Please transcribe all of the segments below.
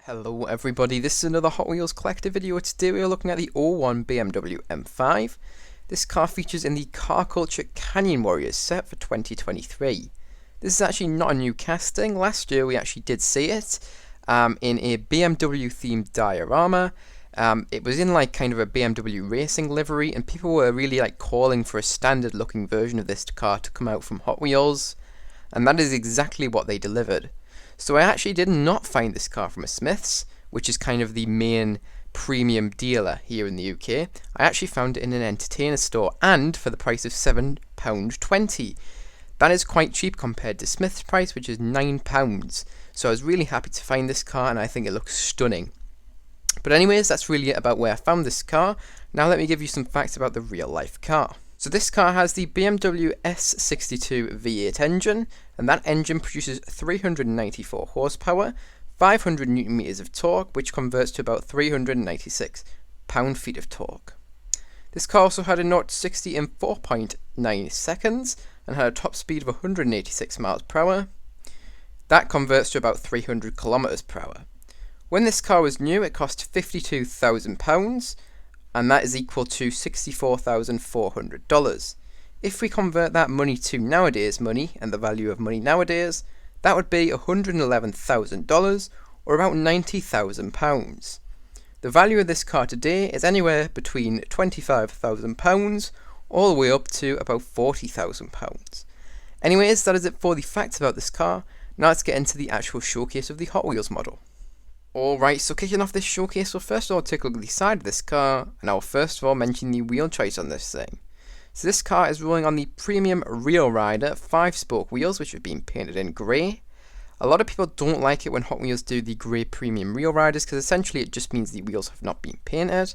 Hello everybody, this is another Hot Wheels collector video. Today we are looking at the '01 BMW M5. This car features in the Car Culture Canyon Warriors set for 2023. This is actually not a new casting. Last year we actually did see it in a BMW themed diorama. It was in like kind of a BMW racing livery, and people were really like calling for a standard looking version of this car to come out from Hot Wheels, and that is exactly what they delivered. So I actually did not find this car from a Smith's, which is kind of the main premium dealer here in the UK. I actually found it in an entertainer store, and for the price of £7.20. That is quite cheap compared to Smith's price, which is £9. So I was really happy to find this car, and I think it looks stunning. But anyways, that's really it about where I found this car. Now let me give you some facts about the real life car. So this car has the BMW S62 V8 engine, and that engine produces 394 horsepower, 500 newton meters of torque, which converts to about 396 pound-feet of torque. This car also had a 0 to 60 in 4.9 seconds and had a top speed of 186 miles per hour. That converts to about 300 kilometers per hour. When this car was new, it cost £52,000, and that is equal to $64,400. If we convert that money to nowadays money, and the value of money nowadays, that would be $111,000, or about £90,000. The value of this car today is anywhere between £25,000 all the way up to about £40,000. Anyways, that is it for the facts about this car. Now let's get into the actual showcase of the Hot Wheels model. Alright, so kicking off this showcase, we'll first of all take a look at the side of this car, and I'll first of all mention the wheel choice on this thing. So this car is rolling on the premium Real Rider 5-spoke wheels, which have been painted in grey. A lot of people don't like it when Hot Wheels do the grey premium Real Riders, because essentially it just means the wheels have not been painted.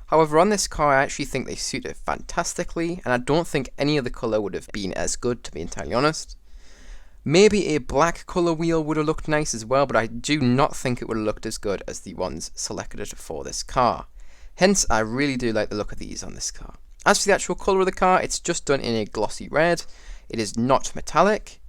However, on this car I actually think they suit it fantastically, and I don't think any other colour would have been as good, to be entirely honest. Maybe a black colour wheel would have looked nice as well, but I do not think it would have looked as good as the ones selected for this car. Hence, I really do like the look of these on this car. As for the actual colour of the car, it's just done in a glossy red. It is not metallic.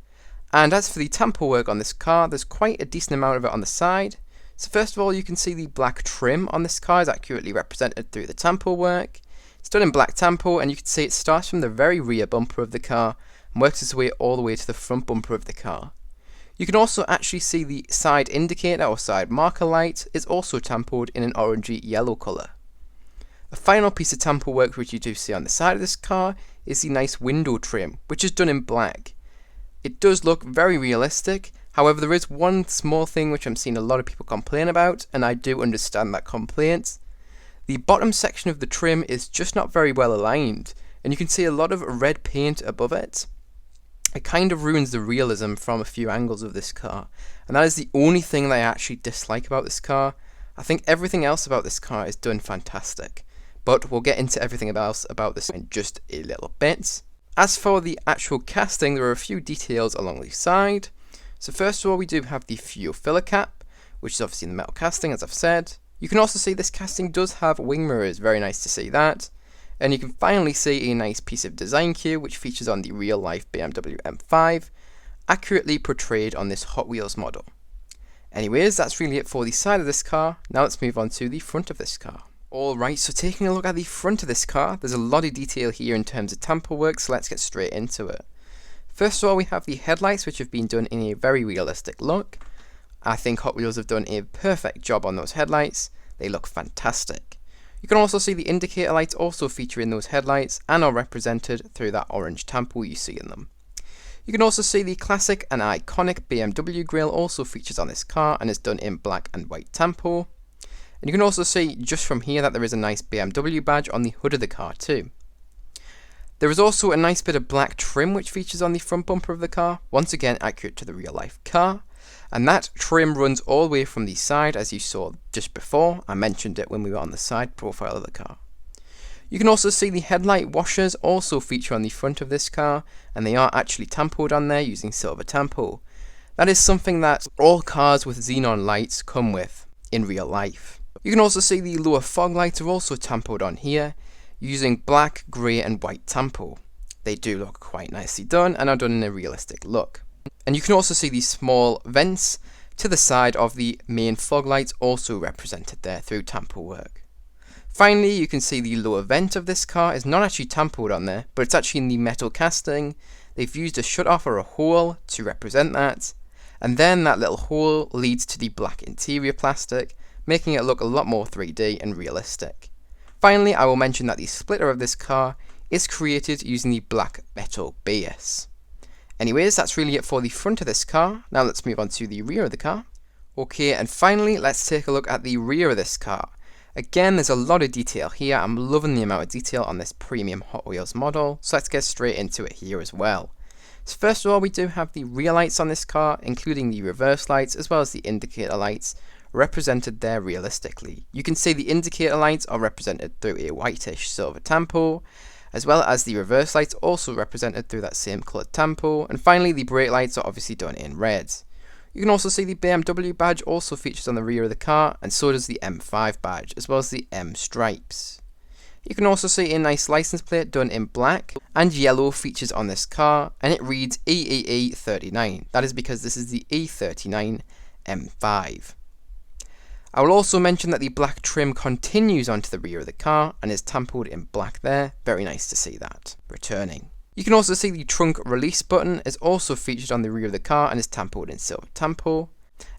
And as for the tamper work on this car, there's quite a decent amount of it on the side. So first of all, you can see the black trim on this car is accurately represented through the tamper work. It's done in black tamper, and you can see it starts from the very rear bumper of the car and works its way all the way to the front bumper of the car. You can also actually see the side indicator or side marker light is also tampered in an orangey yellow colour. A final piece of tamper work which you do see on the side of this car is the nice window trim, which is done in black. It does look very realistic, however there is one small thing which I'm seeing a lot of people complain about, and I do understand that complaint. The bottom section of the trim is just not very well aligned, and you can see a lot of red paint above it. It kind of ruins the realism from a few angles of this car, and that is the only thing that I actually dislike about this car. I think everything else about this car is done fantastic, but we'll get into everything else about this in just a little bit. As for the actual casting, there are a few details along the side. So first of all, we do have the fuel filler cap, which is obviously in the metal casting, as I've said. You can also see this casting does have wing mirrors, very nice to see that. And you can finally see a nice piece of design cue which features on the real life BMW M5, accurately portrayed on this Hot Wheels model. Anyways, that's really it for the side of this car. Now let's move on to the front of this car. Alright, so taking a look at the front of this car, there's a lot of detail here in terms of tamper work, so let's get straight into it. First of all, we have the headlights, which have been done in a very realistic look. I think Hot Wheels have done a perfect job on those headlights. They look fantastic. You can also see the indicator lights also feature in those headlights and are represented through that orange tamper you see in them. You can also see the classic and iconic BMW grille also features on this car and is done in black and white tamper. And you can also see just from here that there is a nice BMW badge on the hood of the car too. There is also a nice bit of black trim which features on the front bumper of the car, once again accurate to the real life car. And that trim runs all the way from the side, as you saw just before. I mentioned it when we were on the side profile of the car. You can also see the headlight washers also feature on the front of this car, and they are actually tampered on there using silver tamper. That is something that all cars with xenon lights come with in real life. You can also see the lower fog lights are also tampered on here, using black, grey and white tamper. They do look quite nicely done and are done in a realistic look. And you can also see these small vents to the side of the main fog lights, also represented there through tamper work. Finally, you can see the lower vent of this car is not actually tampered on there, but it's actually in the metal casting. They've used a shut-off or a hole to represent that, and then that little hole leads to the black interior plastic, making it look a lot more 3D and realistic. Finally, I will mention that the splitter of this car is created using the black metal base. Anyways, that's really it for the front of this car. Now let's move on to the rear of the car. Okay, and finally, let's take a look at the rear of this car. Again, there's a lot of detail here. I'm loving the amount of detail on this premium Hot Wheels model, so let's get straight into it here as well. So first of all, we do have the rear lights on this car, including the reverse lights as well as the indicator lights, represented there realistically. You can see the indicator lights are represented through a whitish silver tampo, as well as the reverse lights also represented through that same coloured tampo, and finally the brake lights are obviously done in red. You can also see the BMW badge also features on the rear of the car, and so does the M5 badge, as well as the M stripes. You can also see a nice license plate done in black, and yellow features on this car, and it reads EEE39. That is because this is the E39 M5. I will also mention that the black trim continues onto the rear of the car, and is tampered in black there. Very nice to see that returning. You can also see the trunk release button is also featured on the rear of the car and is tampered in silver tampo.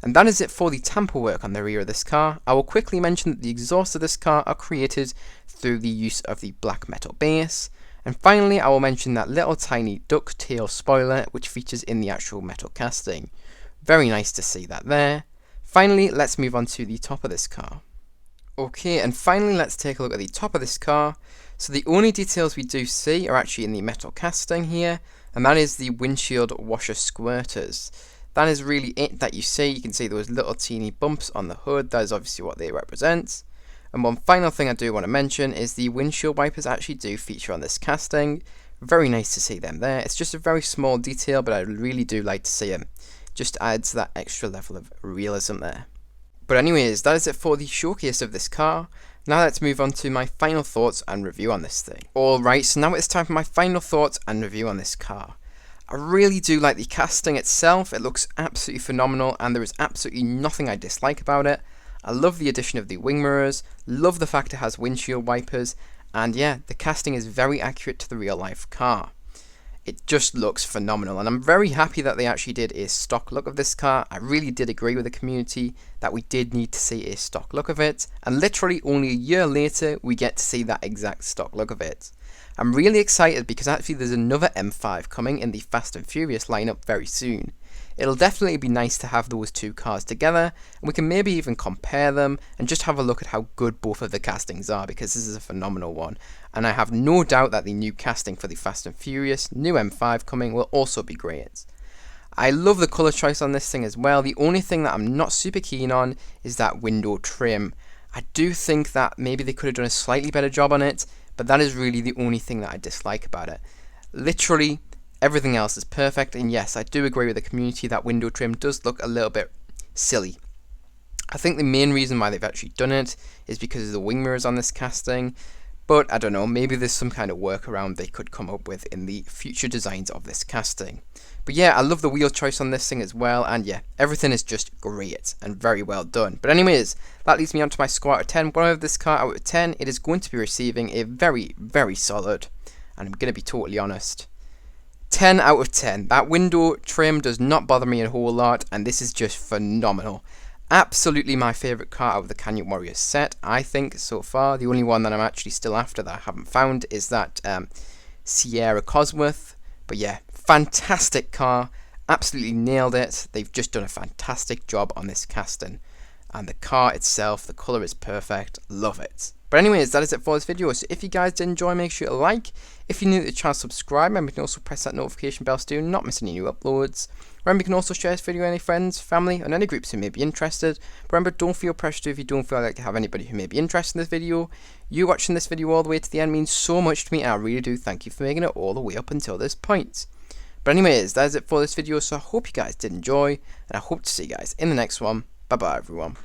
And that is it for the tamper work on the rear of this car. I will quickly mention that the exhausts of this car are created through the use of the black metal base. And finally, I will mention that little tiny ducktail spoiler which features in the actual metal casting. Very nice to see that there. Finally, let's move on to the top of this car. Okay, and finally let's take a look at the top of this car. So the only details we do see are actually in the metal casting here, and that is the windshield washer squirters. That is really it that you see. You can see those little teeny bumps on the hood. That is obviously what they represent. And one final thing I do want to mention is the windshield wipers actually do feature on this casting. Very nice to see them there. It's just a very small detail, but I really do like to see them. Just adds that extra level of realism there. But anyways, that is it for the showcase of this car. Now let's move on to my final thoughts and review on this thing. Alright, so now it's time for my final thoughts and review on this car. I really do like the casting itself. It looks absolutely phenomenal, and there is absolutely nothing I dislike about it. I love the addition of the wing mirrors, love the fact it has windshield wipers, and yeah, the casting is very accurate to the real life car. It just looks phenomenal, and I'm very happy that they actually did a stock look of this car. I really did agree with the community that we did need to see a stock look of it, and literally only a year later we get to see that exact stock look of it. I'm really excited because actually there's another M5 coming in the Fast and Furious lineup very soon. It'll definitely be nice to have those two cars together, and we can maybe even compare them and just have a look at how good both of the castings are, because this is a phenomenal one. And I have no doubt that the new casting for the Fast and Furious, new M5 coming, will also be great. I love the colour choice on this thing as well. The only thing that I'm not super keen on is that window trim. I do think that maybe they could have done a slightly better job on it, but that is really the only thing that I dislike about it. Literally, everything else is perfect, and yes, I do agree with the community that window trim does look a little bit silly. I think the main reason why they've actually done it is because of the wing mirrors on this casting, but I don't know, maybe there's some kind of workaround they could come up with in the future designs of this casting. But yeah, I love the wheel choice on this thing as well, and yeah, everything is just great and very well done. But anyways, that leads me on to my score out of 10. What of this car out of 10, it is going to be receiving a very, very solid, and I'm going to be totally honest, 10 out of 10. That window trim does not bother me a whole lot, and this is just phenomenal. Absolutely my favourite car out of the Canyon Warriors set, I think, so far. The only one that I'm actually still after that I haven't found is that Sierra Cosworth. But yeah, fantastic car. Absolutely nailed it. They've just done a fantastic job on this casting. And the car itself, the colour is perfect. Love it. But anyways, that is it for this video. So if you guys did enjoy, make sure to like. If you're new to the channel, subscribe. Remember, you can also press that notification bell so you do not miss any new uploads. Remember, you can also share this video with any friends, family, and any groups who may be interested. But remember, don't feel pressured if you don't feel like to have anybody who may be interested in this video. You watching this video all the way to the end means so much to me, and I really do thank you for making it all the way up until this point. But anyways, that is it for this video. So I hope you guys did enjoy, and I hope to see you guys in the next one. Bye bye, everyone.